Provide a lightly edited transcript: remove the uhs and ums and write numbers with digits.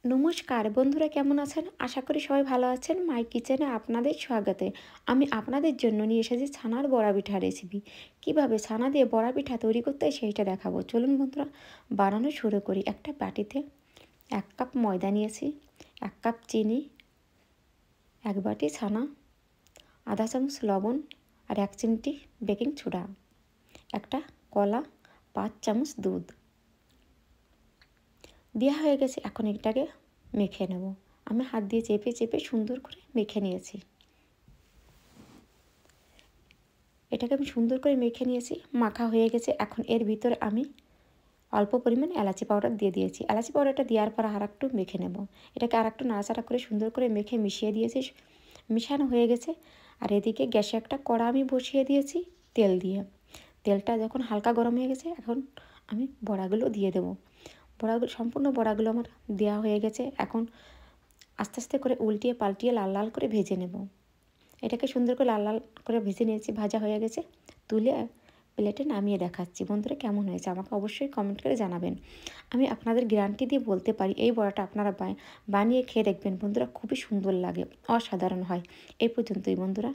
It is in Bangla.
নমস্কার বন্ধুরা, কেমন আছেন? আশা করি সবাই ভালো আছেন। মাই কিচেনে আপনাদের স্বাগতে। আমি আপনাদের জন্য নিয়ে এসেছি ছানার বড়া পিঠা রেসিপি। কিভাবে ছানা দিয়ে বড়া পিঠা তৈরি করতে হয় সেইটা দেখাবো। চলুন বন্ধুরা, বানানো শুরু করি। একটা বাটিতে 1 কাপ ময়দা নিয়েছি, 1 কাপ চিনি, 1 বাটি ছানা, আধা চামচ লবণ আর 1 চিমটি বেকিং সোডা, একটা কলা, 5 চামচ দুধ দেওয়া হয়ে গেছে। এখন এটাকে মেখে নেব। আমি হাত দিয়ে চেপে চেপে সুন্দর করে মেখে নিয়েছি। এটাকে আমি সুন্দর করে মেখে নিয়েছি, মাখা হয়ে গেছে। এখন এর ভিতরে আমি অল্প পরিমাণ এলাচি পাউডার দিয়ে দিয়েছি। এলাচি পাউডারটা দেওয়ার পর আর একটু মেখে নেব। এটাকে আর একটু নাড়াচাড়া করে সুন্দর করে মেখে মিশিয়ে দিয়েছি। মিশানো হয়ে গেছে। আর এদিকে গ্যাসে একটা কড়া আমি বসিয়ে দিয়েছি তেল দিয়ে। তেলটা যখন হালকা গরম হয়ে গেছে, এখন আমি বড়াগুলো দিয়ে দেবো। সম্পূর্ণ বড়াগুলো আমার দেওয়া হয়ে গেছে। এখন আস্তে আস্তে করে উল্টিয়ে পাল্টিয়ে লাল লাল করে ভেজে নেব। এটাকে সুন্দর করে লাল লাল করে ভেজে নিয়েছি, ভাজা হয়ে গেছে। তুলে প্লেটে নামিয়ে দেখাচ্ছি। বন্ধুরা, কেমন হয়েছে আমাকে অবশ্যই কমেন্ট করে জানাবেন। আমি আপনাদের গ্যারান্টি দিয়ে বলতে পারি, এই বড়াটা আপনারা বানিয়ে খেয়ে দেখবেন বন্ধুরা, খুবই সুন্দর লাগে, অসাধারণ হয়। এই পর্যন্তই বন্ধুরা।